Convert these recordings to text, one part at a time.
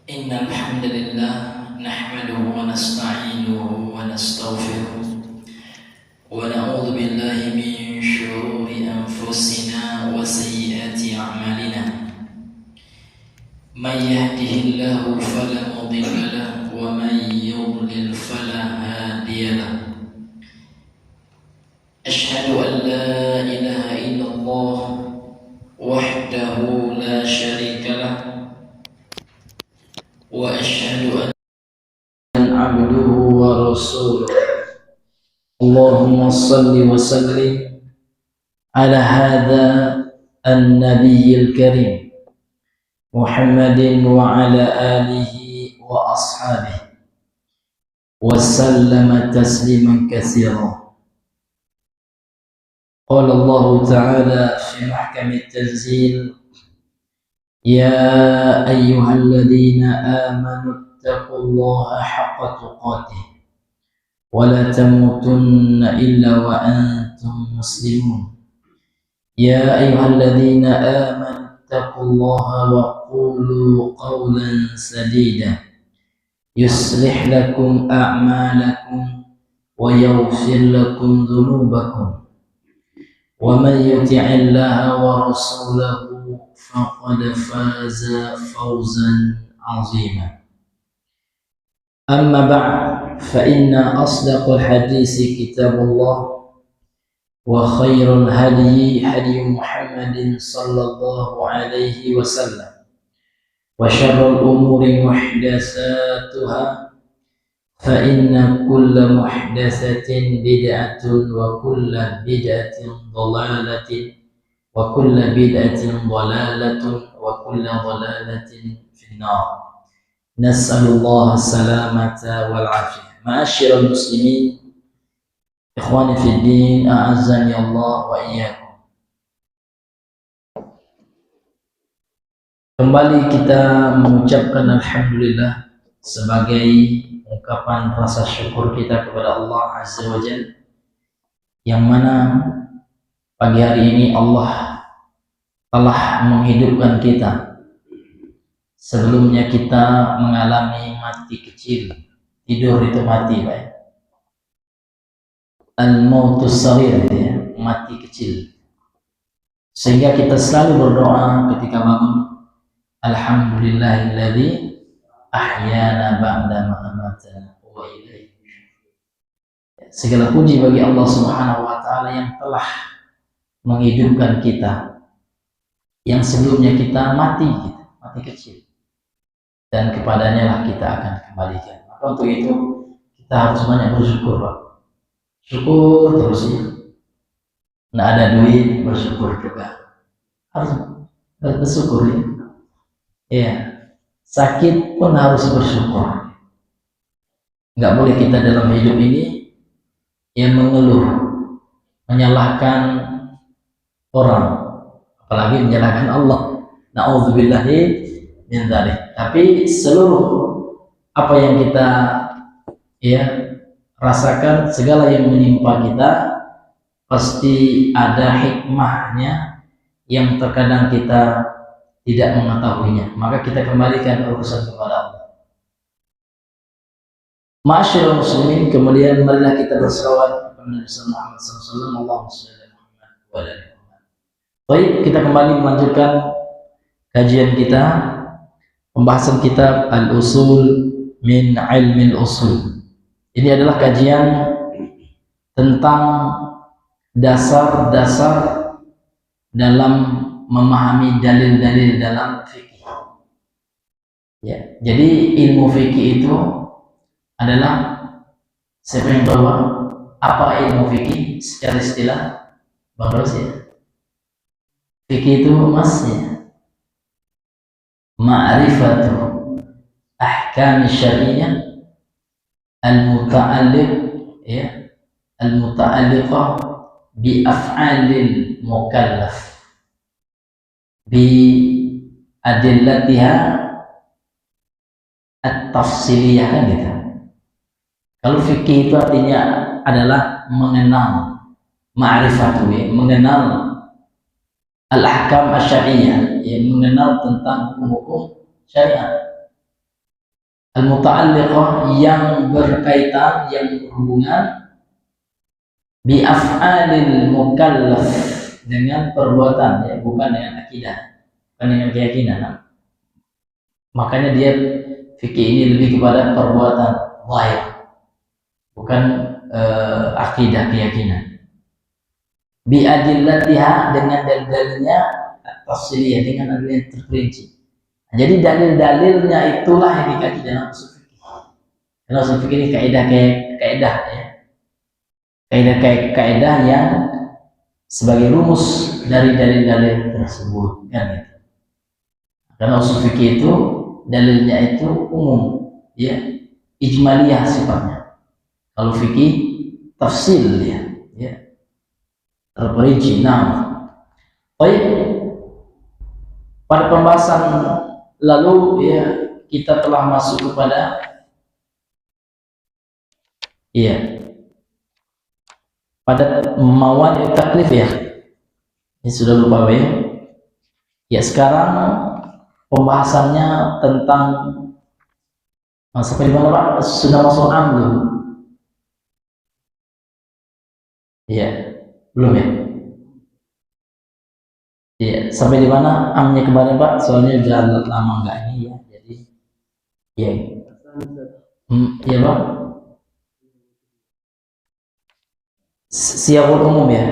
إن الحمد لله نحمده ونستعينه ونستغفره ونعوذ بالله من شرور أنفسنا وسيئات أعمالنا. من يهده الله فلا مضل له ومن يضلل فلا هادي له. أشهد أن لا إله إلا الله وحده لا شريك له وأشهد أن عبده ورسوله. اللهم صل وسلم على هذا النبي الكريم محمد وعلى آله وأصحابه وسلم تسليما كثيرا. قال الله تعالى في محكم التنزيل: يا أيها الذين آمنوا اتقوا الله حق تقاته ولا تموتن إلا وأنتم مسلمون. يا أيها الذين آمنوا اتقوا الله وقولوا قولا سديدا يصلح لكم أعمالكم ويغفر لكم ذنوبكم ومن يطع الله ورسوله فقد فاز فوزا عظيما. أما بعد فإن أصدق الحديث كتاب الله وخير الهدي هدي محمد صلى الله عليه وسلم وشر الأمور محدثاتها فإن كل محدثة بدعة وكل بدعة ضلالة وكل بدعة ضلالة وكل ضلالة في النار. نسأل الله السلامة والعافية. معاشر المسلمين إخواني في الدين أعزني الله وإياكم. Kembali kita mengucapkan alhamdulillah sebagai ungkapan rasa syukur kita kepada Allah Azza wa Jalla, yang mana pagi hari ini Allah telah menghidupkan kita. Sebelumnya kita mengalami mati kecil, tidur itu mati, Pak. Al-mautus saghir, ya, mati kecil. Sehingga kita selalu berdoa ketika bangun, alhamdulillahilladzi ahyana ba'da ma amatana wa ilaihi. Segala puji bagi Allah Subhanahu wa taala yang telah menghidupkan kita, yang sebelumnya kita mati kecil, dan kepadanya lah kita akan kembalikan. Maka untuk itu kita harus banyak bersyukur, Pak. Syukur terus ya. Nggak ada duit, bersyukur juga. Harus bersyukur ya. Ya. Sakit pun harus bersyukur. Nggak boleh kita dalam hidup ini yang mengeluh, menyalahkan orang, apalagi menyalahkan Allah. Na'udzubillahi min dzalik. Tapi seluruh apa yang kita rasakan, segala yang menimpa kita pasti ada hikmahnya yang terkadang kita tidak mengetahuinya. Maka kita kembalikan urusan kepada Allah. Ma'asyiral muslimin, kemudian marilah kita berselawat kepada Nabi Muhammad SAW. Allahumma shalli ala Muhammad wa ala ali Muhammad. Baik, kita kembali melanjutkan kajian kita, pembahasan kitab Al-Usul min Ilmil Usul. Ini adalah kajian tentang dasar-dasar dalam memahami dalil-dalil dalam fikih. Ya, jadi ilmu fikih itu adalah, siapa yang bawa apa ilmu fikih secara istilah, Bang Ros ya? Fikih itu masnya ma'rifatu ahkam syar'iyyah al-muta'alliq, ya, al-muta'alliqah bi af'alil mukallaf bi adillatiha at-tafsiliyah, kan gitu. Kalau fikih itu artinya adalah mengenal, ma'rifatu, ya, mengenal al-ahkam asy-syar'iyyah, ya, mengenal tentang hukum syariat. al-muta'alliqah yang berkaitan, yang berhubungan bi af'alil mukallaf, dengan perbuatan, ya, bukan dengan akidah, bukan dengan keyakinan. Makanya dia fikih ini lebih kepada perbuatan zahir, bukan akidah, keyakinan. Bi adillatiha, dengan dalil-dalilnya, tafsiliyah, dengan dalil yang terperinci. Jadi dalil-dalilnya itulah yang dikaji dalam usul fikih. Dalam usul fikih ini kaidah ya. Kaidah yang sebagai rumus dari dalil-dalil tersebut, kan gitu. Karena usul fikih itu dalilnya itu umum, ya, ijmaliyah sifatnya. Kalau fikih tafsil, ya, terperinci. Nah, baik, pada pembahasan lalu, ya, kita telah masuk kepada, ya, pada mawani taklif, ya. Ini sudah lupa, ya. Ya, sekarang pembahasannya tentang sampai di mana, Pak? Sudah masuk am belum? Iya, belum, ya? Iya, sampai di mana amnya kemarin, Pak? Soalnya udah lama enggak ini, ya. Jadi, ya. Iya, Pak. Siyaqul umum, ya.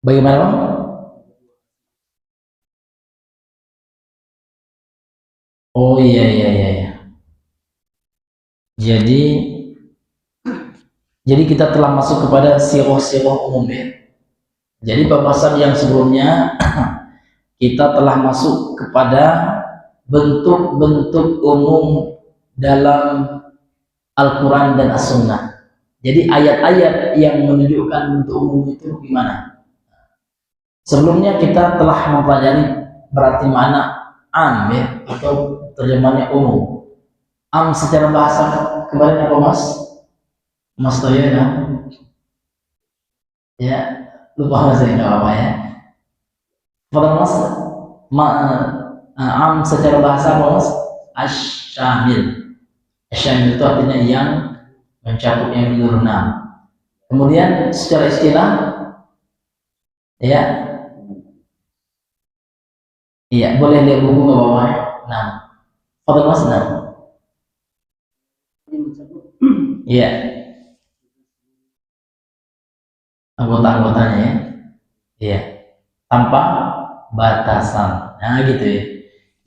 Bagaimana, Pak? Oh, iya. Jadi kita telah masuk kepada sirah umum, ya. Jadi pembahasan yang sebelumnya kita telah masuk kepada bentuk-bentuk umum dalam Al-Quran dan As-Sunnah. Jadi ayat-ayat yang menunjukkan bentuk umum itu gimana? Sebelumnya kita telah mempelajari berarti mana am, ya, atau terjemahnya umum. Am secara bahasa kemarin apa, Mas? Mas Toyo, ya? Ya, lupa Mas, nggak apa-apa, ya. Pada Mas, am secara bahasa apa, Mas? Asyamil. Asyamil itu artinya yang mencakup, yang menyeluruh. Kemudian secara istilah, ya, iya, boleh lihat buku nggak apa-apa, ya. Nah, pada Mas, iya, anggota-anggotanya, ya. Iya, tanpa batasan. Nah, gitu, ya.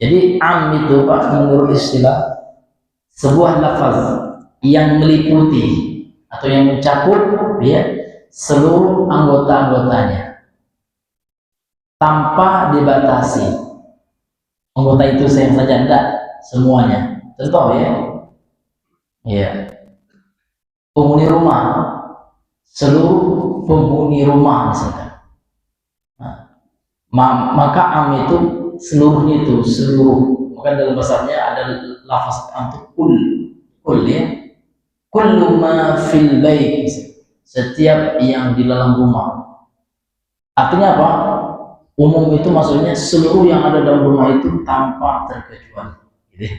Jadi am itu, Pak, menurut istilah sebuah lafaz yang meliputi atau yang mencakup, ya, seluruh anggota-anggotanya tanpa dibatasi. Anggota itu saya saja, enggak semuanya. Contoh, ya. Iya. Penghuni rumah, seluruh penghuni rumah misalkan. Maka am itu seluruhnya, itu seluruh. Maka dalam bahasanya ada lafaz untuk kul, ya. Kullu ma fil bait, setiap yang di dalam rumah. Artinya apa? Umum itu maksudnya seluruh yang ada dalam rumah itu tanpa terkecuali, gitu, ya.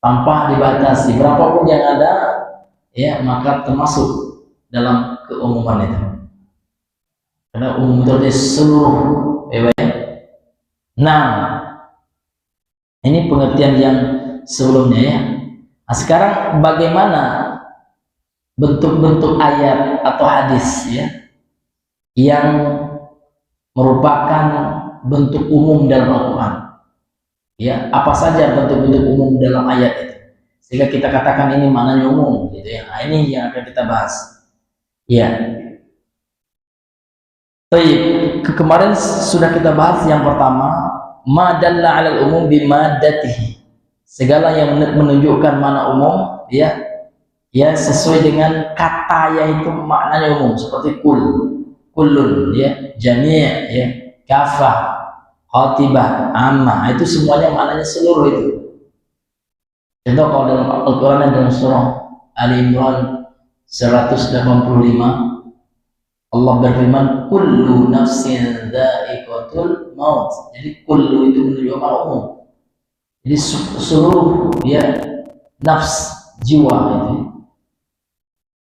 Tanpa dibatasi, berapapun yang ada, ya, maka termasuk dalam keumuman itu. Karena umum itu seluruh, ya. Nah, ini pengertian yang sebelumnya, ya. Nah, sekarang bagaimana bentuk-bentuk ayat atau hadis, ya, yang merupakan bentuk umum dalam Al-Quran, ya, apa saja bentuk-bentuk umum dalam ayat itu sehingga kita katakan ini maknanya umum, gitu, ya. Nah, ini yang akan kita bahas, ya. Kemarin sudah kita bahas yang pertama, ma dalla 'alal umum bimaddatihi, segala yang menunjukkan makna umum, ya, sesuai dengan kata yaitu maknanya umum, seperti kullun, ya, jami', ya, kafah, khatibah, amma, itu semuanya maknanya seluruh itu. Contoh kalau dalam Al-Quran dan dalam surah Ali Imran 185, Allah berfirman kullu nafsin dha'iqatul maut. Jadi kullu itu menunjukkan umum, Jadi seluruh nafs, jiwa itu,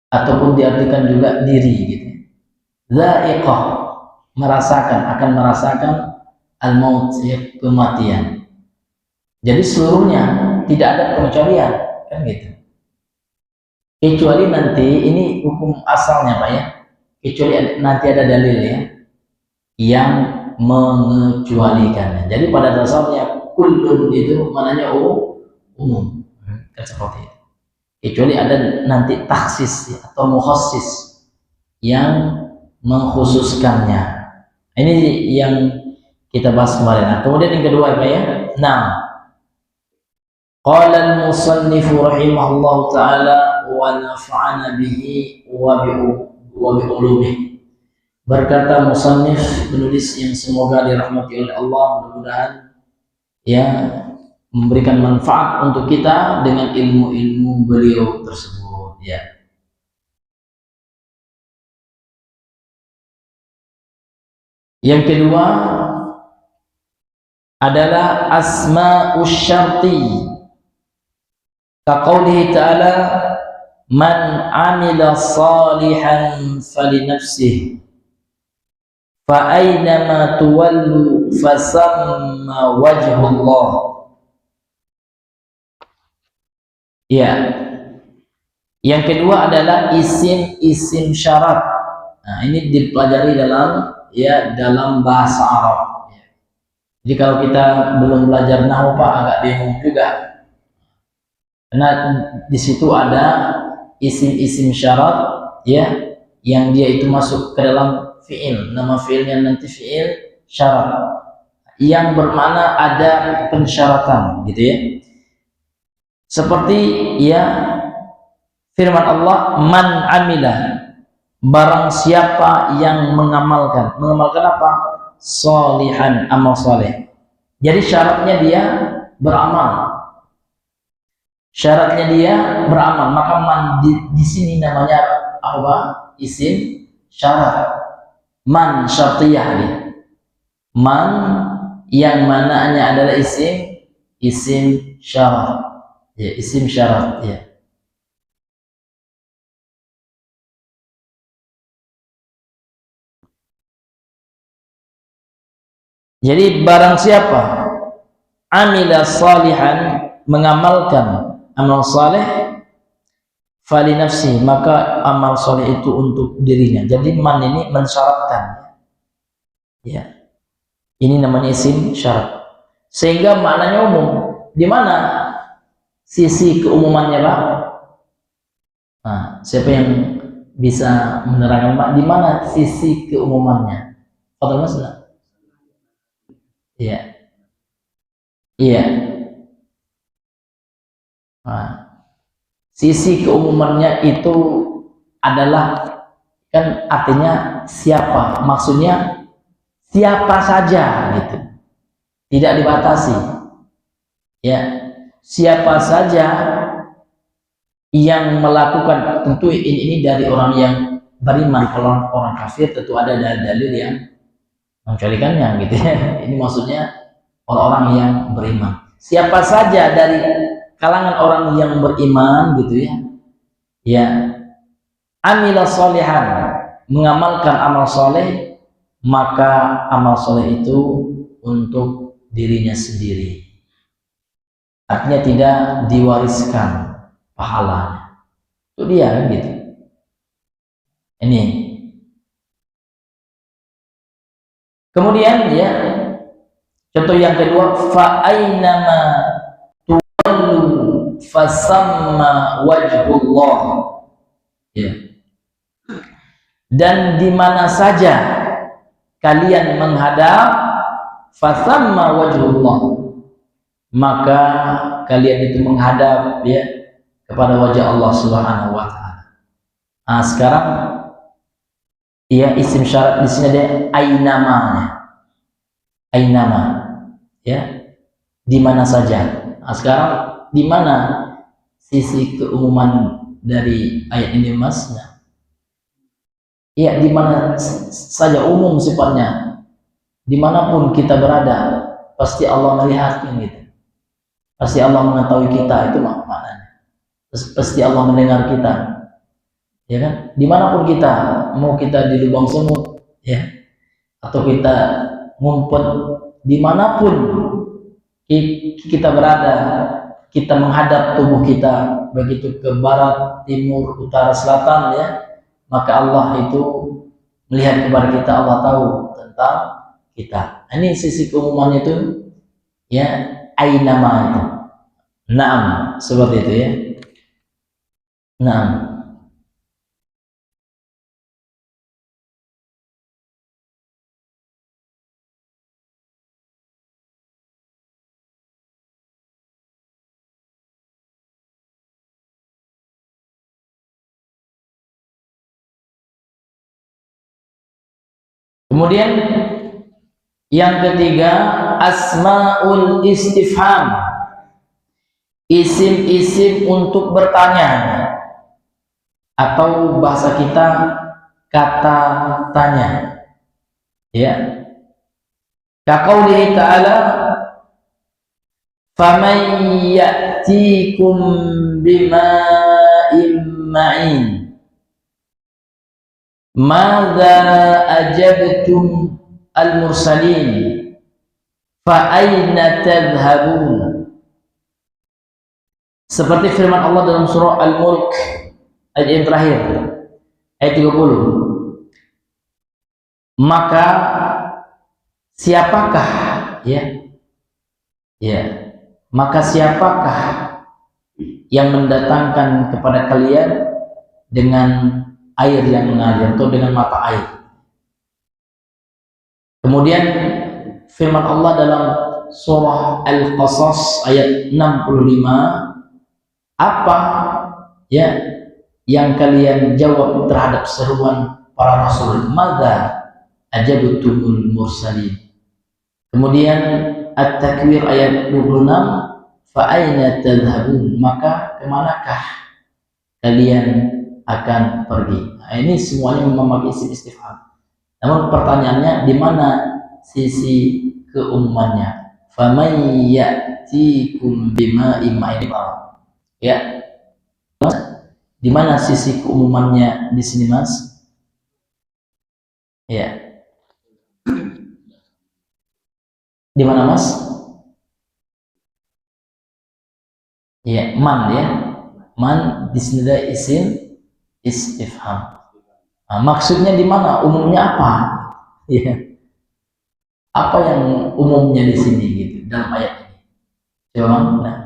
ataupun diartikan juga diri gitu. Dha'iqah, akan merasakan al-maut, kematian. Jadi seluruhnya tidak ada pengecualian, kan gitu. Kecuali nanti, ini hukum asalnya Pak ya, kecuali nanti ada dalil yang mengecualikannya. Jadi pada dasarnya kullun itu maknanya umum, kan seperti itu. Kecuali ada nanti taksis atau mukhassis yang mengkhususkannya. Ini yang kita bahas kemarin. Nah, kemudian yang kedua Pak ya. Nah, qala al-musannif rahimahullah taala wa nafa'ana bihi wa bi ulumihi. Berkata musannif, penulis yang semoga dirahmati oleh Allah, mudah-mudahan memberikan manfaat untuk kita dengan ilmu-ilmu beliau tersebut ya. Yang kedua adalah asma'us syarti. Kaqaulihi ta'ala man 'amila salihan falinafsihi fa aynama tuwallu fasamma wajhullah. Ya. Yang kedua adalah isim syarat. Nah, ini dipelajari dalam bahasa Arab. Jadi kalau kita belum belajar nahwu Pak, agak bingung juga. Karena di situ ada isim syarat yang dia itu masuk ke dalam fi'il, nama fi'ilnya nanti fi'il syarat yang bermakna ada pensyaratan gitu ya. Seperti firman Allah, man amila, barang siapa yang mengamalkan apa? Sholihan, amal soleh. Jadi syaratnya dia beramal. Maka man di sini namanya apa? Isim syarat. Man syartiyah dia. Man yang mananya adalah isim syarat. Ya, isim syarat ya. Jadi barang siapa amila salihan, mengamalkan amal saleh, fali nafsi, maka amal saleh itu untuk dirinya. Jadi man ini mensyaratkan ya. Ini namanya isim syarat. Sehingga maknanya umum. Di mana sisi keumumannya Pak? Nah, siapa yang bisa menerangkan Pak di mana sisi keumumannya? Fadhil Mas. Iya. Nah, sisi keumumannya itu adalah, kan artinya siapa, maksudnya siapa saja gitu, tidak dibatasi ya. Siapa saja yang melakukan, tentu ini dari orang yang beriman. Kalau orang kafir tentu ada dalil yang mengecualikannya gitu ya. Ini maksudnya orang-orang yang beriman. Siapa saja dari kalangan orang yang beriman gitu ya, amila sholihan, mengamalkan amal soleh, maka amal soleh itu untuk dirinya sendiri. Artinya tidak diwariskan pahalanya. Itu dia kan gitu. Ini. Kemudian contoh yang kedua, fa aynama tuwallu fasamma wajhullah. Ya. Dan di mana saja kalian menghadap, fasamma wajhullah, maka kalian itu menghadap kepada wajah Allah Subhanahu wa taala. Nah, sekarang isim syarat di sini ada ainama di mana saja. Nah, sekarang di mana sisi keumuman dari ayat ini Mas? Di mana saja umum sifatnya. Dimanapun kita berada, pasti Allah melihat gitu. Pasti Allah mengetahui kita, itu maknanya. Pasti Allah mendengar kita, ya kan? Dimanapun kita, mau kita di lubang semut, ya, atau kita ngumpet dimanapun kita berada, kita menghadap tubuh kita, begitu ke barat, timur, utara, selatan, ya, maka Allah itu melihat kepada kita, Allah tahu tentang kita. Ini sisi keumuman itu, ya, ainama itu. Naam, seperti itu, ya. Naam. Kemudian yang ketiga, asmaul istifham, isim-isim untuk bertanya, atau bahasa kita kata tanya, ya. Kaqaulihi ta'ala, faman ya'tikum bima'in ma'in madza ajabtum al-mursalin fa aina tadhhabun. Seperti firman Allah dalam surah Al-Mulk ayat yang terakhir, ayat 30. Maka siapakah, maka siapakah yang mendatangkan kepada kalian dengan air yang mengalir, atau dengan mata air? Kemudian firman Allah dalam surah Al-Qasas ayat 65, apa, ya, yang kalian jawab terhadap seruan para rasul? Madza ajabtumul mursalin. Kemudian At-Takwir ayat 26, fa aina tadhhabun, maka kemanakah kalian akan pergi? Nah, ini semuanya memakai isim istifham. Namun pertanyaannya, di mana sisi keumumannya? Faman ya'tikum bima'in ma'in, ya. Di mana sisi keumumannya di sini, Mas? Ya. Di mana, Mas? Ya, man, ya. Man di sini ada isim istifham. Nah, maksudnya di mana? Umumnya apa? Ya. Apa yang umumnya di sini gitu dalam ayat ini? Coba, nah,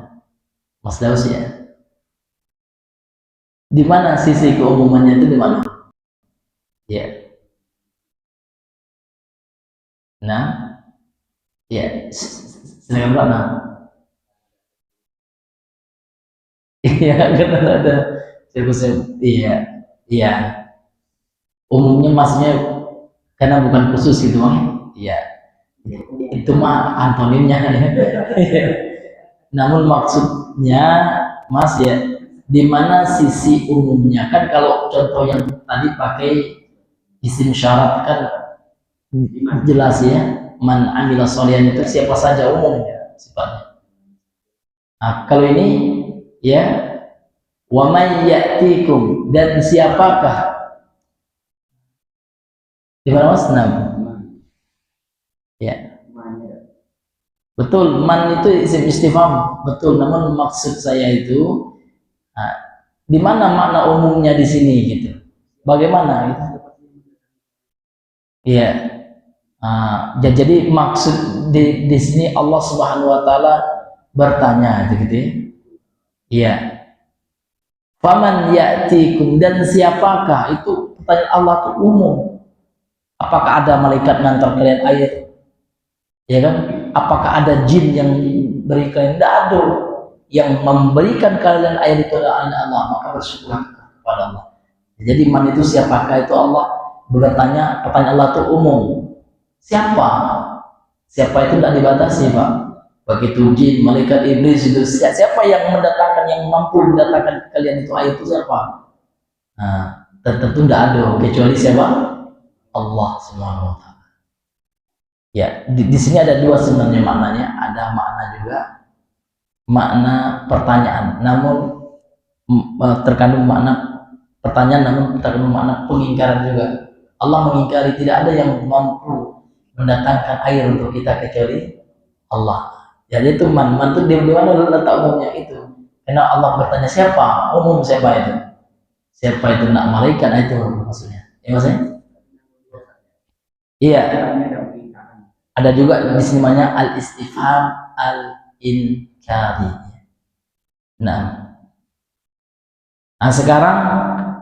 Mas Daus, ya. Di mana sisi keumumannya itu, di mana? Ya. Nah, ya, silakan Pak. Nah. Iya, karena ada iya, iya. Umumnya maksudnya karena bukan khusus gitu, Bang. Iya. Itu mah antonimnya, ya. Namun maksudnya, Mas, ya, di mana sisi umumnya? Kan kalau contoh yang tadi pakai isim syarat kan jelas, ya, man amila sholihan itu siapa saja umumnya sifatnya. Nah, kalau ini, ya, wa may ya'tikum, dan siapakah, di mana, Mas? Ya, betul, man itu isim istifham, betul. Namun maksud saya itu, nah, di mana makna umumnya di sini gitu? Bagaimana gitu? Iya. Jadi maksud di sini Allah Subhanahu wa taala bertanya gitu, ya. Iya. Faman ya'tikum, dan siapakah, itu pertanyaan Allah itu umum. Apakah ada malaikat ngantar kalian air? Ya kan? Apakah ada jin yang beri kalian? Tidak ada. Yang memberikan kalian air itu adalah Allah, maka bersyukur kepada Allah. Jadi man itu siapakah, itu Allah bertanya, pertanyaan Allah itu umum. Siapa? Siapa itu tidak dibatasi, Pak. Begitu jin, malaikat, iblis itu, siapa yang mendatangkan, yang mampu mendatangkan kalian itu air itu siapa? Nah, tentu tidak ada kecuali siapa? Allah Subhanahu wa taala. Ya, di sini ada dua sebenarnya maknanya, ada makna juga makna pertanyaan, namun terkandung makna pertanyaan, namun terkandung makna pengingkaran juga. Allah mengingkari tidak ada yang mampu mendatangkan air untuk kita kecuali Allah. Jadi itu man itu di mana letak umumnya itu? Karena Allah bertanya siapa, umum siapa itu? Siapa itu? Nak malaikat itu maksudnya. Ya maksudnya? Iya. Ada juga di sini namanya al-istifham al-inkari. Nah sekarang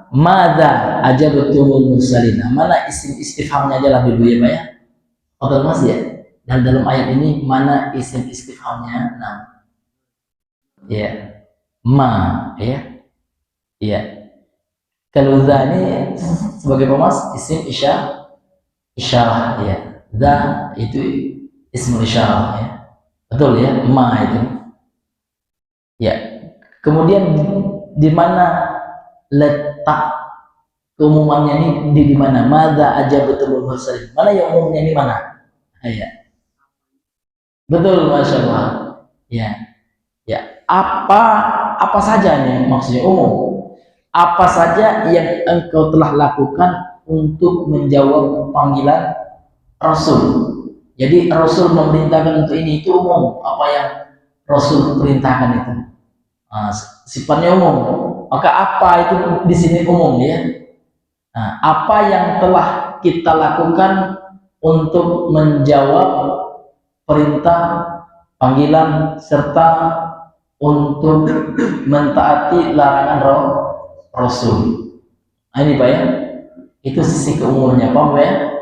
madza ajabtumul mursalin. Mana isim istifhamnya aja lah dulu ya Pak ya. Otomatis ya. Dan dalam ayat ini mana isim istifhamnya? Nah, ya, ma, ya, ya. Kalau za ini sebagai pemas isim isyarah, ya. Za itu isim isyarah, ya. Betul ya, ma itu. Ya. Kemudian di mana letak keumumannya ini di mana? Madza ajabtumul mursalin. Mana yang umumnya ini mana? Ya. Betul, masya Allah. Ya, ya. Apa saja nih maksudnya umum? Apa saja yang engkau telah lakukan untuk menjawab panggilan Rasul? Jadi Rasul memerintahkan untuk ini, itu umum. Apa yang Rasul perintahkan itu sifatnya umum. Maka apa itu di sini umum ya? Apa yang telah kita lakukan untuk menjawab perintah, panggilan, serta untuk mentaati larangan Rasul. Ini Pak ya, itu sisi keumumannya, paham ya?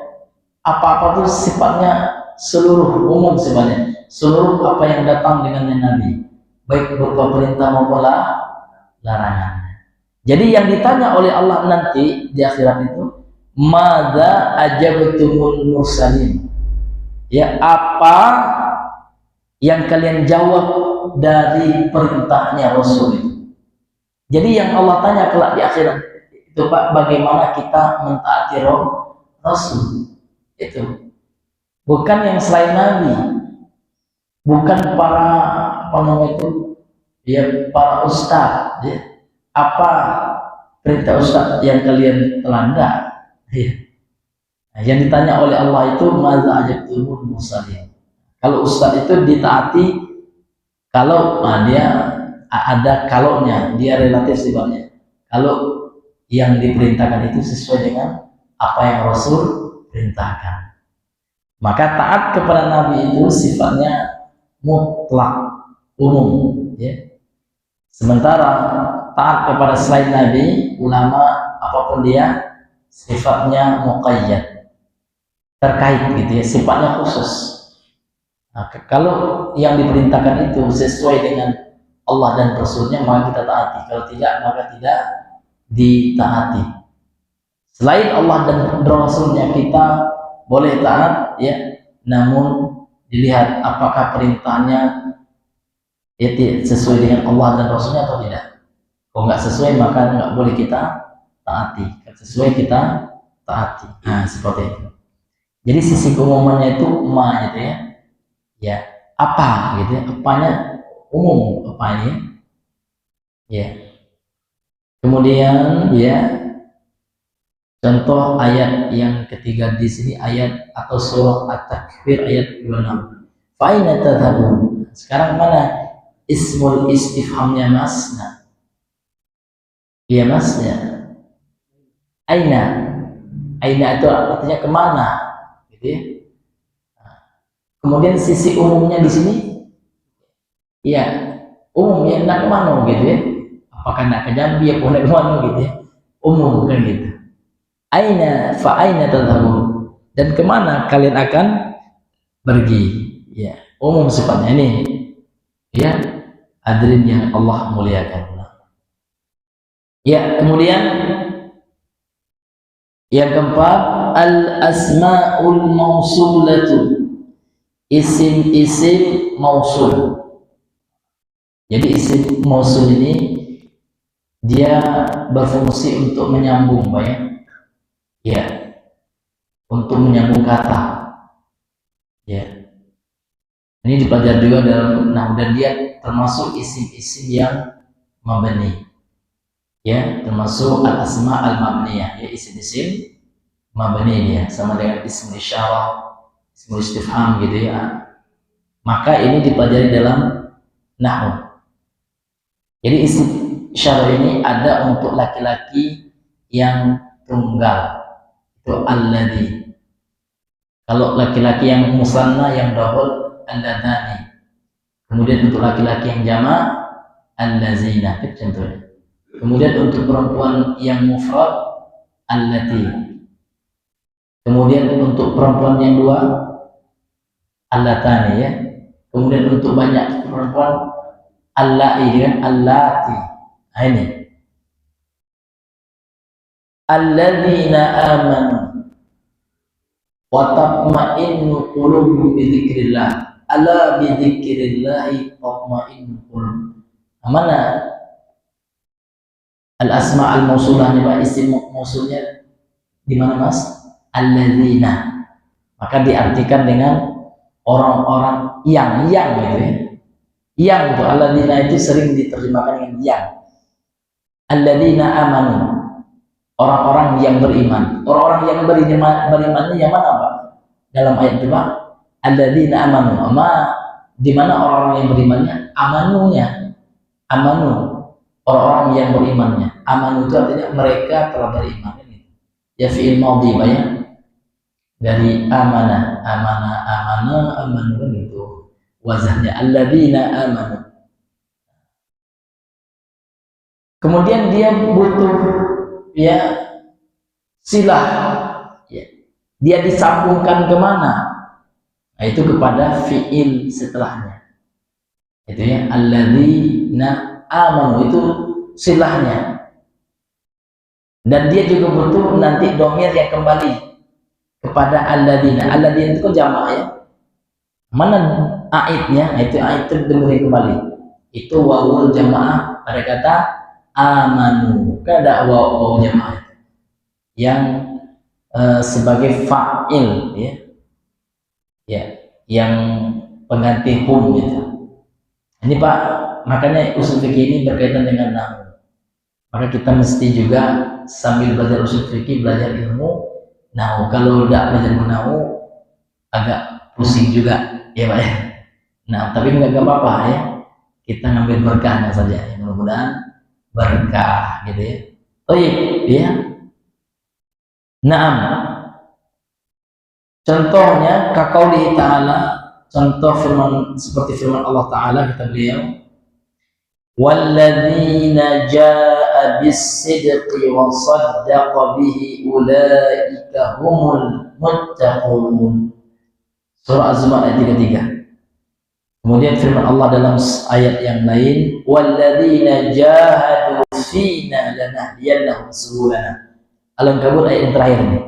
Apa-apa itu sifatnya seluruh umum sifatnya, seluruh apa yang datang dengannya Nabi, baik berupa perintah maupun larangan. Jadi yang ditanya oleh Allah nanti di akhirat itu, madza ajabtumul mursalin. Ya, apa yang kalian jawab dari perintahnya Rasul itu. Jadi yang Allah tanya kelak di akhirat itu Pak, bagaimana kita mentaati Rasul itu. Bukan yang selain Nabi, bukan para itu ya, para ustaz ya. Apa perintah ustaz yang kalian telanda ya. Yang ditanya oleh Allah itu madza ajabtumul mursalin. Kalau ustaz itu ditaati kalau dia ada kalaunya, dia relatif sifatnya. Kalau yang diperintahkan itu sesuai dengan apa yang Rasul perintahkan, maka taat kepada Nabi itu sifatnya mutlak, umum ya. Sementara taat kepada selain Nabi, ulama apapun dia, sifatnya muqayyad, terkait gitu ya, sifatnya khusus. Kalau yang diperintahkan itu sesuai dengan Allah dan Rasulnya, maka kita taati. Kalau tidak, maka tidak ditaati. Selain Allah dan Rasulnya kita boleh taat ya, namun dilihat apakah perintahnya sesuai dengan Allah dan Rasulnya atau tidak. Kalau nggak sesuai, maka nggak boleh kita taati. Kalau sesuai, kita taati. Nah, seperti itu. Jadi sisi keumumannya itu ma gitu ya. Ya, apa gitu ya, apanya umum, apa ini ya. Kemudian ya, contoh ayat yang ketiga di sini, ayat atau surah At-Takwir ayat 26. Fa aina tadhhabun? Sekarang mana ismul istifhamnya Mas? Nah, iya Mas ya. Aina itu artinya kemana gitu ya. Kemudian sisi umumnya di sini, ya umum ya, nak kemana gitu ya. Apakah nak ke Jambi ya, nak kemana gitu ya. Umum kan gitu. Aina fa aina tadhhabun, dan kemana kalian akan pergi ya. Umum sifatnya ini ya, hadirin yang Allah muliakan. Ya, kemudian yang keempat, al asmaul mausulatu, isim-isim mausul. Jadi isim mausul ini dia berfungsi untuk menyambung, Pak ya. Ya, untuk menyambung kata. Ya. Ini dipelajari juga dalam nahwu, dan dia termasuk isim-isim yang mabni. Ya, termasuk al-asma al-mabniyah, ya isim-isim mabni dia, sama dengan ism isyarah, ism istifham gitu ya. Maka ini dipelajari dalam nahwu. Jadi isim isyarah ini ada untuk laki-laki yang tunggal, itu alladzi. Kalau laki-laki yang musanna yang double, alladzani. Kemudian untuk laki-laki yang jamak, allazina, itu contohnya. Kemudian untuk perempuan yang mufrad, allati. Kemudian untuk perempuan yang dua, allatani ya. Kemudian untuk banyak perempuan, allai kan, allati. Nah ini. Alladzina amanu wa tatma'innu qulubuhum bi dzikrillah. Ala bi dzikrillah tatma'innu qulub. Mana al-asma al-mausulah nih Pak, isim mausulnya di mana Mas? Alladzina. Maka diartikan dengan orang-orang yang gitu ya. Yang itu alladzina itu sering diterjemahkan dengan yang. Alladzina amanu. Orang-orang yang beriman. Orang-orang yang beriman ini yang mana Pak? Dalam ayat itu Pak, alladzina amanu. Di mana orang-orang yang berimannya? Amanunya. Amanu. Orang-orang yang berimannya. Amanu itu artinya mereka telah beriman. Ya fi'il madhi Pak ya. Dari amana amanu kan itu wazannya alladzina amanu. Kemudian dia butuh ya silah ya. Dia disambungkan kemana? Nah, itu kepada fi'il setelahnya. Itu ya alladzina amanu, itu silahnya. Dan dia juga butuh nanti domir yang kembali kepada alladzina. Alladzina itu kan jamak ya. Mana aidnya? Itu aid itu domir kembali. Itu wawul jamaah pada kata amanu. Kan ada waw jamaah yang sebagai fa'il ya. Ya, yang pengganti hum gitu. Ini Pak, makanya usul fikih ini berkaitan dengan nahwu. Maka kita mesti juga sambil belajar usul fikih belajar ilmu nahwu. Kalau tidak belajar nahwu agak pusing juga ya Pak ya. Nah, tapi nggak apa-apa ya. Kita ngambil berkahnya saja ya. Mudah-mudahan berkah gitu ya. Oh iya, Naam. Contohnya kaqaulihi ta'ala, contoh firman seperti firman Allah Ta'ala kata beliau, walladzina jaa'a bis-sidqi wa saddaqa bihi ulaika humul muttaqun. Surah Az-Zumar ayat 33. Kemudian firman Allah dalam ayat yang lain, walladzina jahadu fina lanahdiyannahum subulana. Al-Ankabut ayat yang terakhir ini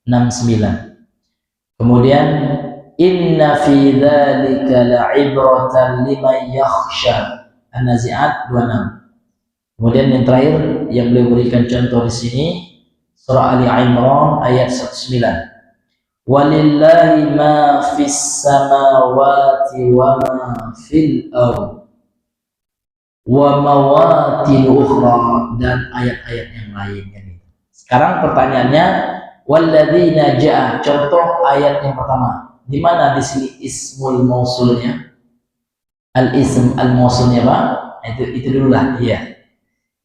69. Kemudian inna fi dzalika la'ibratan liman yakhsha. An-Nazi'at 26. Kemudian yang terakhir yang beliau berikan contoh di sini surah Ali Imran ayat 19. Walillahi ma fis samawati wa ma fil ardh wa mawatin ukhra, dan ayat-ayat yang lainnya. Sekarang pertanyaannya, walladzina jaa, contoh ayat yang pertama. Di mana di sini ismul mausulnya? Al-ism al-mausulnya Pak? Itu dulu lah, iya.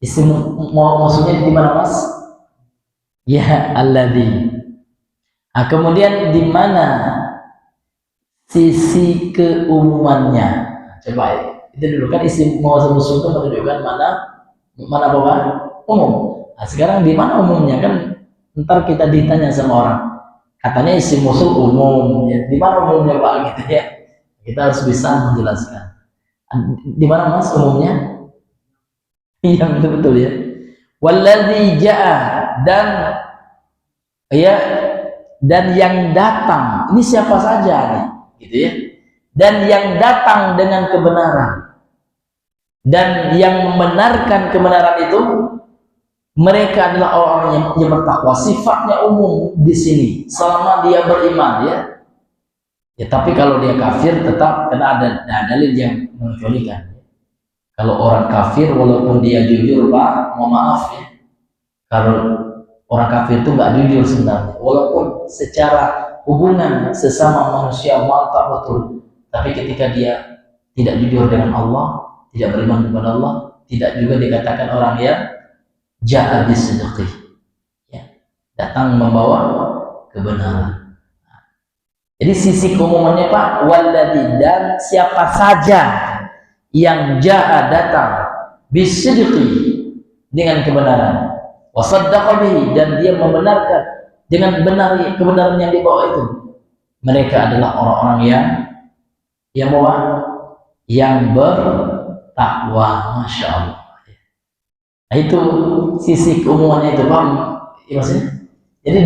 Ism mausulnya di mana Mas? Ya, alladzi. Nah, kemudian di mana sisi keumumannya? Coba ya. Itu dulu kan isim mausul itu menunjukkan mana apa Pak? Umum. Nah, sekarang di mana umumnya? Kan ntar kita ditanya sama orang, katanya isim mausul umum, ya. Di mana umumnya Pak gitu ya? Kita harus bisa menjelaskan. Di mana Mas umumnya? Iya betul ya. Walladzi jaa, dan ya, dan yang datang. Ini siapa saja nih, gitu ya. Dan yang datang dengan kebenaran. Dan yang membenarkan kebenaran itu, mereka adalah orang yang bertakwa. Sifatnya umum di sini selama dia beriman ya. Ya, tapi kalau dia kafir tetap karena ada dalil yang mengecualikan. Kalau orang kafir walaupun dia jujur, Pak, mohon maaf ya. Kalau orang kafir itu nggak jujur sebenarnya, walaupun secara hubungan sesama manusia mantap betul, tapi ketika dia tidak jujur dengan Allah, tidak beriman kepada Allah, tidak juga dikatakan orang yang ja'a bisidqi, ya, datang membawa kebenaran. Jadi sisi keumumannya, Pak, walladzi, dan siapa saja yang ja'a, datang bisidqi, dengan kebenaran, wasaddaqa bihi, dan dia membenarkan dengan benar kebenaran yang dibawa itu, mereka adalah orang-orang yang bertakwa. Masya Allah. Nah, itu sisi keumumannya itu, paham ya maksudnya? Jadi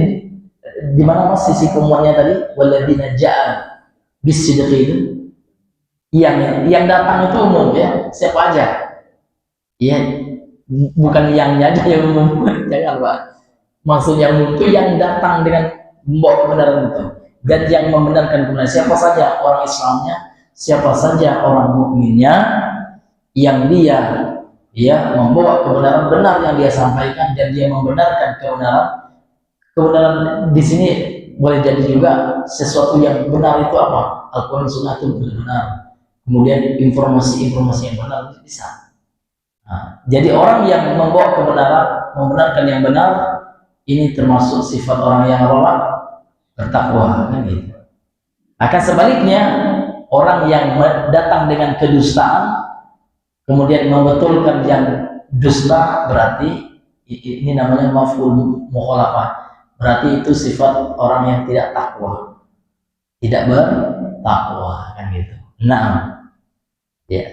di mana Mas sisi keumumannya tadi? Walladzina ja'a bisidqi itu yang datang itu umum ya, siapa aja ya, bukan yangnya aja yang umum. Jangan, Pak, maksud yang umum itu yang datang dengan membawa kebenaran itu, dan yang membenarkan kebenaran, siapa saja orang Islamnya, siapa saja orang mukminnya, yang dia membawa kebenaran benar yang dia sampaikan, dan dia membenarkan kebenaran di sini boleh jadi juga sesuatu yang benar itu apa? Al-Quran Sunnah itu benar, kemudian informasi-informasi yang benar bisa. Nah, jadi orang yang membawa kebenaran, membenarkan yang benar, ini termasuk sifat orang yang bertakwa, kan gitu. Akan sebaliknya, orang yang datang dengan kedustaan kemudian membetulkan yang dusta, berarti ini namanya maf'ul mukhalafah. Berarti itu sifat orang yang tidak takwa, tidak bertakwa, kan gitu. Nah, ya.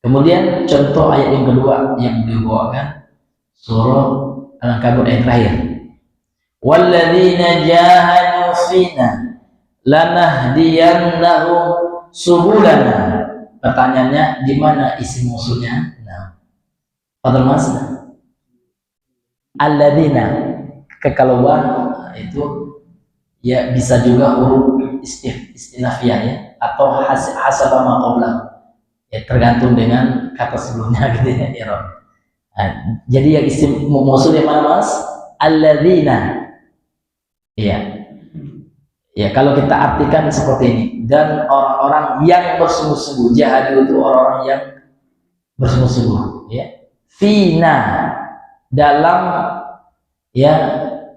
Kemudian contoh ayat yang kedua yang dibawakan, surah Al-Ankabut ayat terakhir. Walladzina jahadu fina lanahdiyannahum subulana. Pertanyaannya, di mana isi musuhnya? Nah, Fadl Mas, alladzina, kekalauan itu ya bisa juga huruf istinafiyah ya, atau hasaba ma qabla, ya tergantung dengan kata sebelumnya gitu ya. Nah, jadi yang isim musuhnya mana Mas? Alladzina. Iya. Ya, kalau kita artikan seperti ini, dan orang-orang yang bersungguh-sungguh, jahadu itu orang-orang yang bersungguh-sungguh, ya. Fina, dalam ya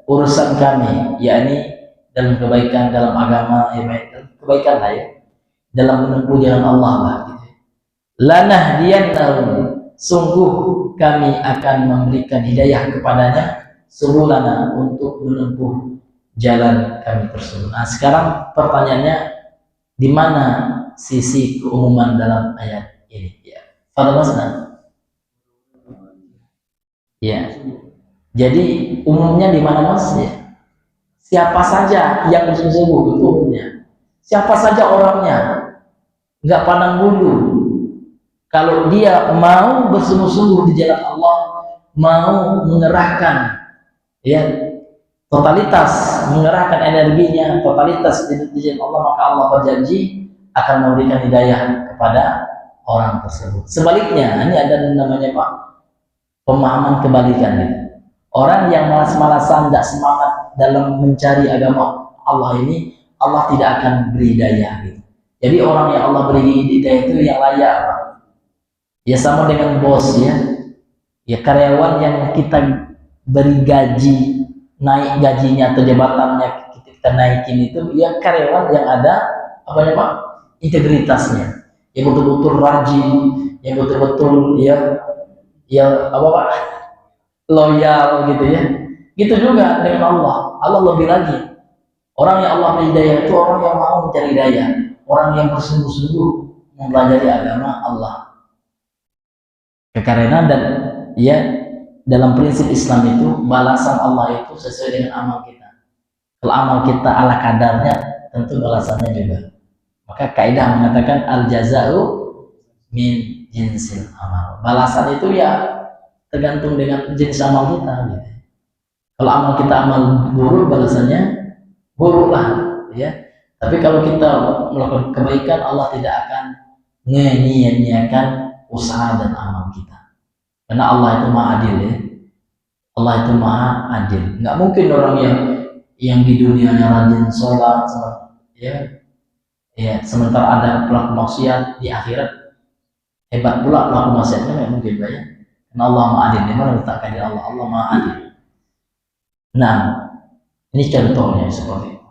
urusan kami, yakni dalam kebaikan, dalam agama, ya baik, kebaikan lah ya, dalam menempuh jalan Allah lah gitu. Lanahdiyannahum, sungguh kami akan memberikan hidayah kepadanya, subulana, untuk menempuh jalan kami tersebut. Nah, sekarang pertanyaannya, di mana sisi keumuman dalam ayat ini? Ya, Fadl Mas. Ya, jadi umumnya di mana Mas? Ya, siapa saja yang bersungguh-sungguh, itu umumnya. Siapa saja orangnya, nggak pandang bulu. Kalau dia mau bersungguh-sungguh di jalan Allah, mau mengerahkan ya totalitas, mengerahkan energinya totalitas di jalan Allah, maka Allah berjanji akan memberikan hidayah kepada orang tersebut. Sebaliknya, ini ada namanya Pak, pemahaman kebalikan gitu. Orang yang malas-malasan, tidak semangat dalam mencari agama Allah ini, Allah tidak akan beri hidayah gitu. Jadi orang yang Allah beri hidayah itu yang layak, Pak. Ya sama dengan bos ya. Ya karyawan yang kita beri gaji, naik gajinya atau jabatannya kita naikin itu, ya karyawan yang ada apa ya Pak, integritasnya, yang betul-betul rajin, yang betul-betul ya apa Pak, loyal gitu ya. Gitu juga dengan Allah. Allah lebih lagi, orang yang Allah beri hidayah itu orang yang mau mencari hidayah, orang yang bersungguh-sungguh mempelajari agama Allah. Karena dan ya dalam prinsip Islam itu balasan Allah itu sesuai dengan amal kita. Kalau amal kita ala kadarnya, tentu balasannya juga. Maka kaidah mengatakan al jaza'u min jinsil amal. Balasan itu ya tergantung dengan jenis amal kita. Gitu. Kalau amal kita amal buruk, balasannya buruk lah, ya. Tapi kalau kita melakukan kebaikan, Allah tidak akan menyia-nyiakan usaha dan amal kita. Karena Allah itu Maha Adil ya. Allah itu Maha Adil. Nggak mungkin orang yang di dunianya rajin sholat, ya sementara ada pelaku maksiat di akhirat hebat pula pelaku maksiatnya, nggak mungkin banyak. Karena Allah Maha Adil. Di mana letakkan Allah? Allah Maha Adil. Nah, ini contohnya seperti itu.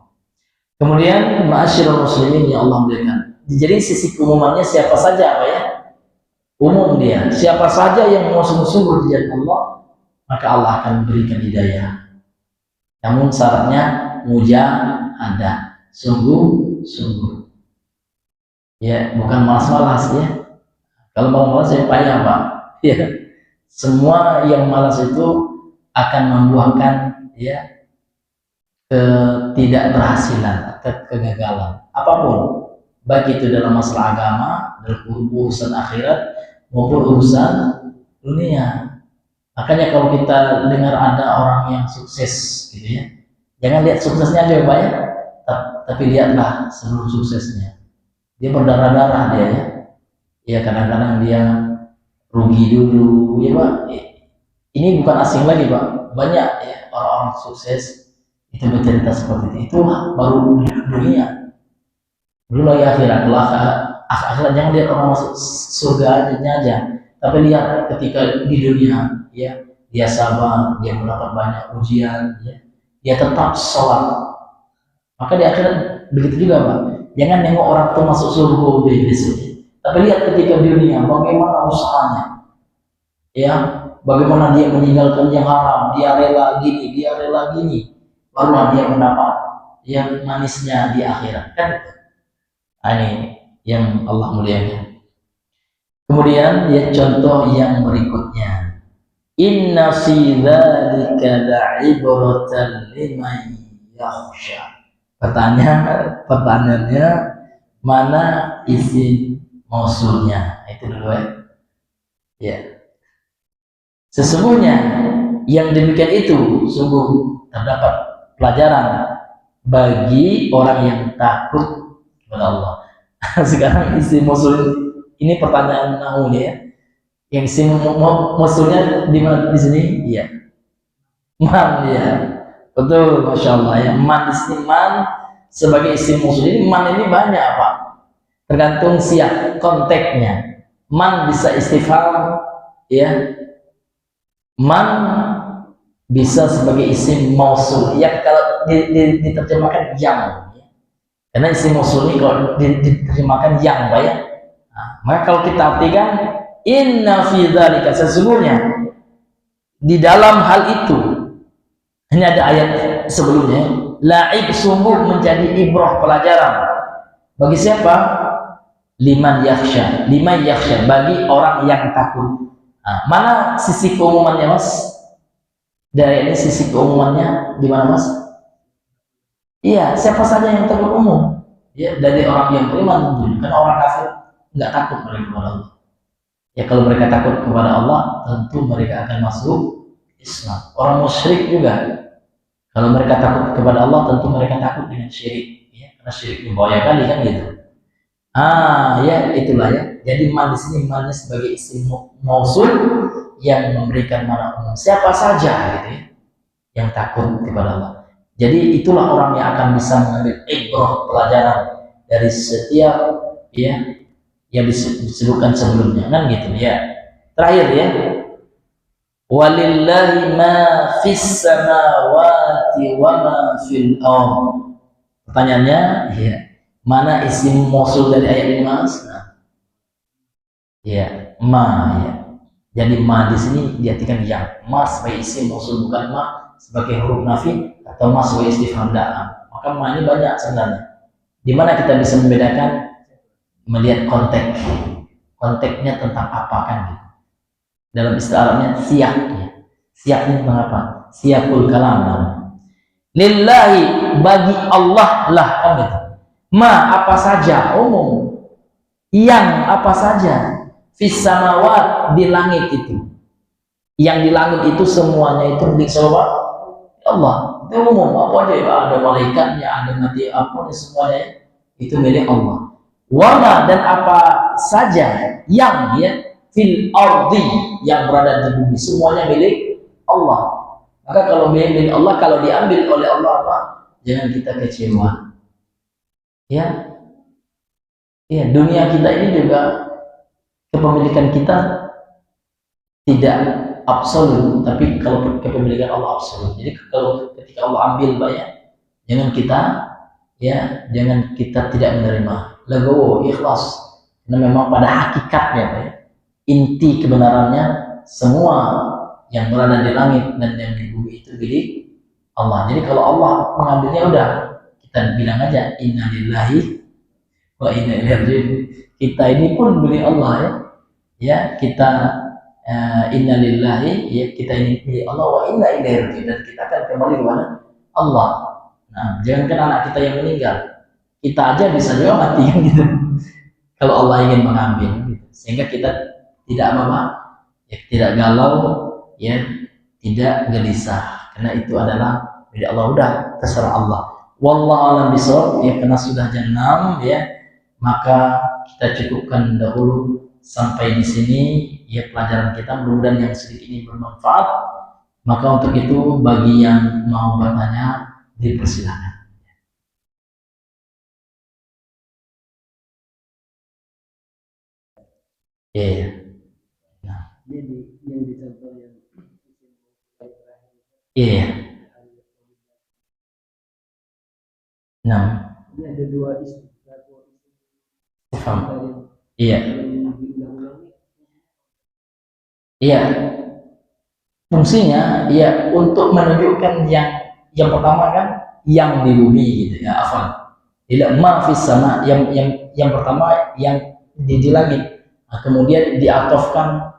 Kemudian ma'asyiral muslimin yang Allah muliakan. Jadi sisi keumumannya siapa saja Pak ya? Umum dia. Siapa saja yang mau sungguh-sungguh di jalan Allah, maka Allah akan berikan hidayah. Namun syaratnya mujahadah, sungguh-sungguh. Ya, bukan malas-malas ya. Kalau malas-malas saya payah Pak. Ya. Semua yang malas itu akan membuahkan ya ketidakberhasilan, kegagalan, apapun, baik itu dalam masalah agama, dalam urusan akhirat maupun urusan dunia. Makanya kalau kita dengar ada orang yang sukses, gitu ya, jangan lihat suksesnya aja banyak, tapi lihatlah seluruh suksesnya. Dia berdarah-darah dia ya. Ya kadang-kadang dia rugi dulu, ya Pak. Ini bukan asing lagi Pak. Banyak ya orang-orang sukses itu bercerita seperti itu baru dunia, belum lagi akhirat. Akhirat jangan lihat orang masuk surga aja, tapi lihat ketika di dunia ya dia sabar, dia mendapat banyak ujian ya, dia tetap sholat, maka di akhirat begitu juga Pak. Jangan nengok orang tuh masuk surga besok, tapi lihat ketika di dunia bagaimana usahanya ya, bagaimana dia meninggalkan yang haram, dia rela gini, barulah dia mendapat yang manisnya di akhirat kan. Ini yang Allah muliakan. Kemudian ya contoh yang berikutnya, inna fi dzalika la'ibratan liman yakhsha. Pertanyaannya mana isi mausulnya? Itu dulu ya. Sesungguhnya yang demikian itu sungguh terdapat pelajaran bagi orang yang takut kepada Allah. Sekarang isi mausul ini pertanyaan nahu ya. Yang isi mausulnya di mana di sini? Iya. Man ya. Betul, Masya Allah ya. Man di sini man sebagai isi mausul. Ini man ini banyak Pak. Tergantung siap konteksnya. Man bisa istifham ya. Man bisa sebagai isim mausul yang kalau diterjemahkan yang ya. Karena isim mausul ini kalau diterjemahkan yang Pak ya. Nah, maka kalau kita artikan inna fi dzalika, sesungguhnya di dalam hal itu, ini ada ayat sebelumnya, la'ib sungguh menjadi ibrah pelajaran bagi siapa? Liman yakhsha, bagi orang yang takut. Nah, mana sisi keumumannya Mas? Dari ini sisi keumumannya di mana Mas? Iya, siapa saja yang takut umum. Ya, dari orang yang beriman tentunya. Karena orang kafir nggak takut mereka kepada Allah. Ya kalau mereka takut kepada Allah, tentu mereka akan masuk Islam. Orang musyrik juga. Kalau mereka takut kepada Allah, tentu mereka takut dengan syirik. Ya, karena syirik berbahaya kali kan gitu. Ya itulah ya. Jadi man di sini mannya sebagai isim mausul yang memberikan mana umum siapa saja gitu ya yang takut kepada Allah. Jadi itulah orang yang akan bisa mengambil ibrah pelajaran dari setiap ya yang disebutkan sebelumnya kan gitu ya. Terakhir ya, walillahi ma fis samawati wa ma fil ardh. Pertanyaannya ya, mana isim mausul dari ayat ini Mas? Ya, ma ya. Jadi ma di sini diartikan yang. Ma sebagai isim mausul, bukan ma sebagai huruf nafi atau ma sebagai istifham da'am. Maka ma ini banyak sebenarnya. Di mana kita bisa membedakan melihat konteks. Konteksnya tentang apa kan gitu. Dalam istilah Arabnya siyak ya. Siyak ini tentang apa? Siyakul kalam namanya. Lillahi, bagi Allah lah kan gitu. Ma apa saja umum. Yang apa saja. Fis samawat, di langit itu. Yang di langit itu semuanya itu milik siapa? Allah. Itu umum, apa aja ya, ada malaikatnya, ada nanti apa semuanya. itu milik Allah. Wama, dan apa saja yang fil ardi, yang berada di bumi, semuanya milik Allah. Maka kalau milik Allah, kalau diambil oleh Allah apa? Jangan kita kecewa. Ya, dunia kita ini juga kepemilikan kita tidak absolut, tapi kalau kepemilikan Allah absolut. Jadi kalau ketika Allah ambil jangan kita tidak menerima, legowo, ikhlas. Karena memang pada hakikatnya inti kebenarannya semua yang berada di langit dan yang di bumi itu milik Allah. Jadi kalau Allah mengambilnya, udah kita bilang aja inna lillahi wa inna ilaihi raji'un. Kita ini pun milik Allah kita inna lillahi, kita ini milik Allah, wa inna ilaihi raji'un, dan kita akan kembali kepada Allah. Nah, jangankan anak kita yang meninggal, kita aja bisa juga mati gitu. Kalau Allah ingin mengambil, gitu. Sehingga kita tidak tidak galau, tidak gelisah, karena itu adalah milik Allah. Udah terserah Allah. Wallahu a'lam bishawab. Karena sudah jam 6 maka kita cukupkan dahulu sampai di sini pelajaran kita. Mudah-mudahan yang sedikit ini bermanfaat. Maka untuk itu bagi yang mau bertanya dipersilakan. Nah. Jadi yang dicontoh yang nah, ini ada dua istilah. Fungsinya untuk menunjukkan yang pertama kan yang di bumi gitu ya, tidak mafis sama yang pertama yang di langit. Nah, kemudian diatofkan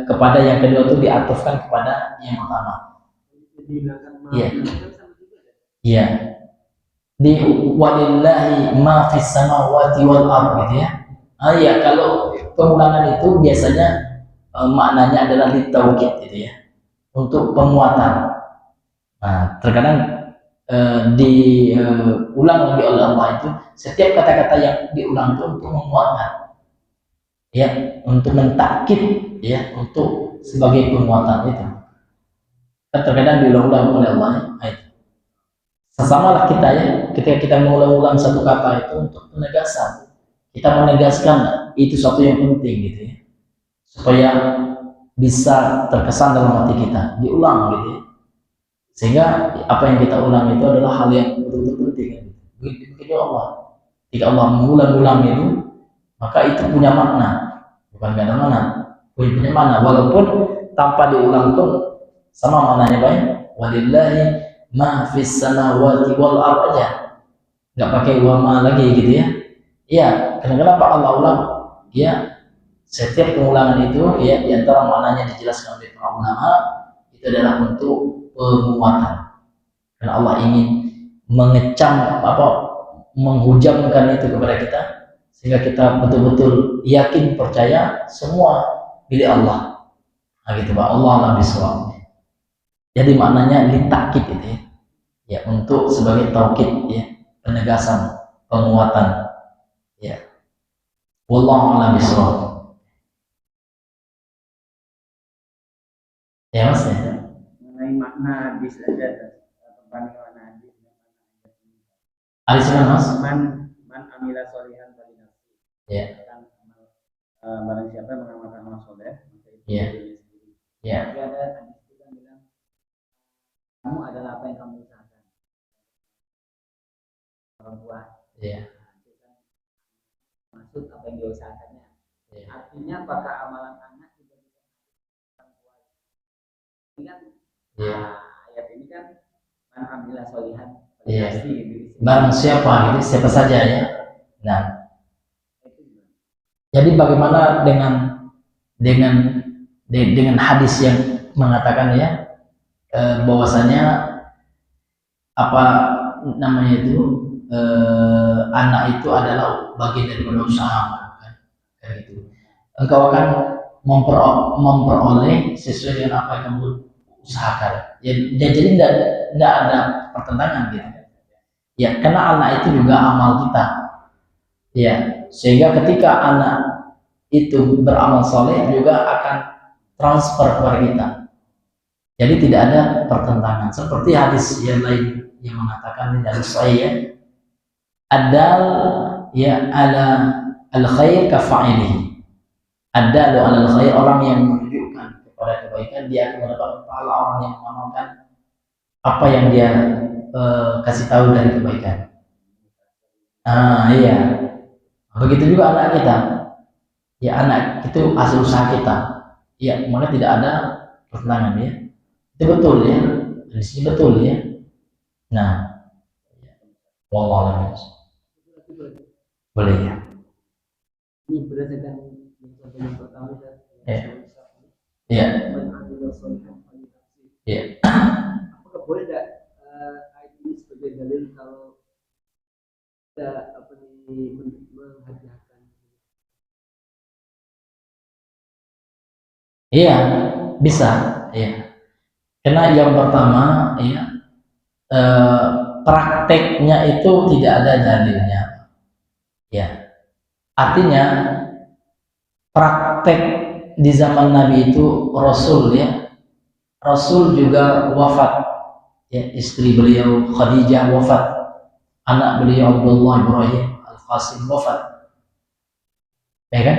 kepada yang kedua itu diatofkan kepada yang pertama. Di walillahi ma fis samawati wal ardh gitu ya. Kalau pengulangan itu biasanya maknanya adalah ditaukid gitu ya, untuk penguatan. Nah, terkadang diulang lagi oleh Allah itu, setiap kata-kata yang diulang itu untuk menguatkan, untuk mentakkid, untuk sebagai penguatan itu. Terkadang diulang-ulang oleh Allah. Sesamalah kita ketika kita mengulang-ulang satu kata itu untuk penegasan. Kita menegaskan itu suatu yang penting gitu ya, supaya bisa terkesan dalam hati kita, diulang gitu ya. Sehingga apa yang kita ulang itu adalah hal yang betul-betul penting. Begitu Allah. Jika Allah mengulang-ulang itu, maka itu punya makna, bukan gak ada makna, punya makna. Walaupun tanpa diulang pun sama maknanya walillahi ma fis samawati wal ardh aja, nggak pakai wa ma lagi gitu ya. Kenapa Allah ulang? Setiap pengulangan itu di antara maknanya dijelaskan oleh para ulama itu adalah untuk penguatan. Karena Allah ingin mengecam menghujamkan itu kepada kita, sehingga kita betul-betul yakin, percaya semua milik Allah. Nah gitu Pak, Allah alam bisawab. Jadi maknanya litakid itu untuk sebagai taukid penegasan, penguatan. Wallahu a'lam bishawab. Mas mengenai makna hadis saja, perbandingan makna hadis. Hadis Mas? Man amila sholihan bagi nafsi. Barang siapa mengamalkan amal soleh, Tapi ada hadis yang bilang, kamu adalah apa yang kamu usahakan. Orang tua. Maksud apa yang dia usahakannya. Artinya apakah amalan anak juga bisa orang tua? Ini kan ayat ini kan man amila sholihan. Barang siapa, siapa saja ya. Nah, jadi bagaimana dengan hadis yang mengatakan bahwasanya apa namanya itu anak itu adalah bagian daripada usaha kan, kayak gitu. Engkau akan memperoleh sesuai dengan apa yang kamu usahakan. Jadi tidak ada pertentangan gitu. Ya, karena anak itu juga amal kita. Ya, sehingga ketika anak itu beramal soleh juga akan transfer kepada kita. Jadi tidak ada pertentangan. Seperti hadis yang lain yang mengatakan dari sahih ya, adal ya ala al khair kafa'ilihi. Adalu ala al khair, orang yang menunjukkan kepada kebaikan dia akan mendapat pahala orang yang mengamalkan apa yang dia kasih tahu dari kebaikan. Iya. Begitu juga anak kita. Ya, anak itu hasil usaha kita. Ya, maka tidak ada pertentangan ya. Itu betul ya. Di sini betul ya. Nah, wallahu boleh ya. Ini berdasarkan yang pertama ya. Iya. Iya. Apakah boleh tidak ayat ini sebagai dalil kalau kita menghadiahkan? Iya, bisa. Iya. Karena yang pertama, ya, prakteknya itu tidak ada dalilnya. Ya, artinya praktek di zaman Nabi itu Rasul ya, Rasul juga wafat. Ya, istri beliau Khadijah wafat, anak beliau Abdullah Ibrahim Al-Qasim wafat. Ya kan?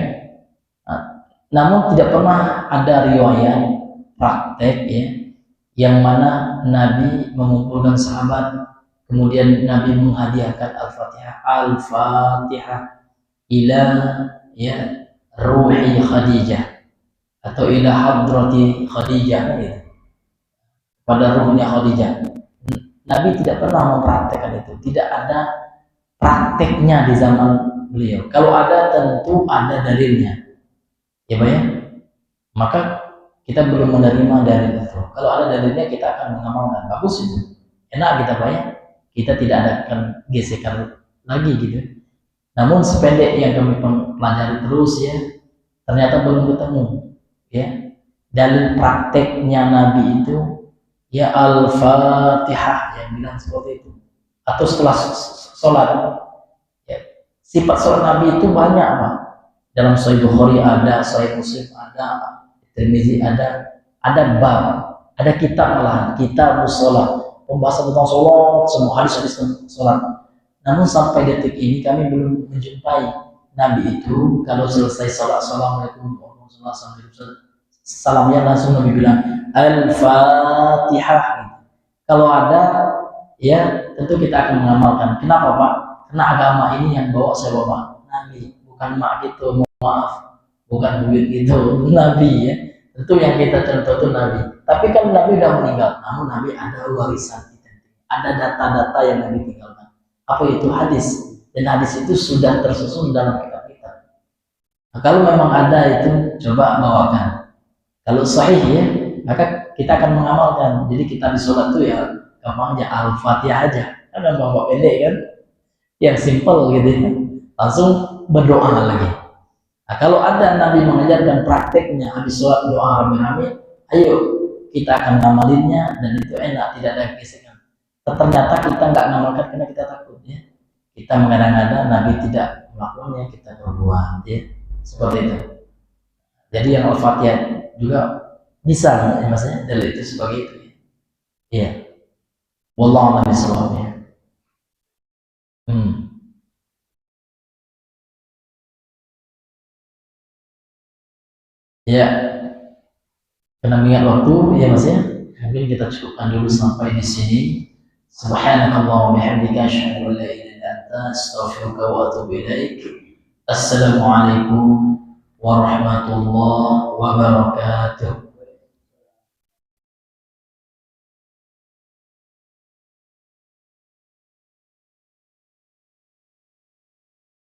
Namun tidak pernah ada riwayat praktek ya, yang mana Nabi mengumpulkan sahabat, kemudian Nabi menghadiahkan Al-Fatihah ila ya ruhi Khadijah atau ila hadrati Khadijah gitu, pada ruhnya Khadijah. Nabi tidak pernah mempraktekkan itu, tidak ada prakteknya di zaman beliau. Kalau ada tentu ada dalilnya. Ya Pak ya, maka kita belum menerima dalil itu. Kalau ada dalilnya kita akan mengamalkan. Bagus itu, enak kita Pak ya, kita tidak akan gesekan lagi gitu. Namun sependek yang kami pelajari terus ya, ternyata belum ketemu ya dalil prakteknya Nabi itu ya Al-Fatihah yang bilang seperti itu, atau setelah sholat ya. Sifat sholat Nabi itu banyak Pak. Dalam Sahih Bukhari ada, Sahih Muslim ada, Tirmizi ada bab, ada kitab malahan, kitab sholat, pembahasan tentang sholat, semua hadis-hadis tentang sholat. Namun sampai detik ini kami belum menjumpai Nabi itu kalau selesai sholat, assalamualaikum warahmatullahi wabarakatuh, salamnya langsung Nabi bilang Al-Fatihah. Kalau ada, ya tentu kita akan mengamalkan. Kenapa Pak? Karena agama ini yang bawa saya bawa Nabi, bukan mak gitu, maaf, bukan duit gitu, Nabi ya. Tentu yang kita contoh itu Nabi. Tapi kan Nabi sudah meninggal, namun Nabi ada warisan kita, ada data-data yang Nabi tinggalkan. Apa itu? Hadis. Dan hadis itu sudah tersusun dalam kitab kita. Nah, kalau memang ada itu coba bawakan. Kalau sahih ya, maka kita akan mengamalkan. Jadi kita di sholat itu ya gampangnya Al-Fatihah aja, kan gampang pendek kan, yang simple gitu ya. Langsung berdoa lagi. Nah, kalau ada Nabi mengajarkan prakteknya habis sholat doa rame-rame, ayo kita akan ngamalinnya, dan itu enak, tidak ada gesekan. Ternyata kita nggak ngamalkan karena kita takut ya. Kita mengada-ngada Nabi tidak melakukannya, kita berbuat ya, seperti itu. Jadi yang Al-Fatihah juga bisa ya maksudnya dalil itu sebagai itu ya. Iya. Wallahu a'lam bishawab ya. Ya, karena mengingat waktu ya Mas ya, mungkin kita cukupkan dulu sampai di sini. Subhanakallahumma wa bihamdika asyhadu an la ilaha illa anta astaghfiruka wa atubu ilaik. Assalamualaikum warahmatullahi wabarakatuh.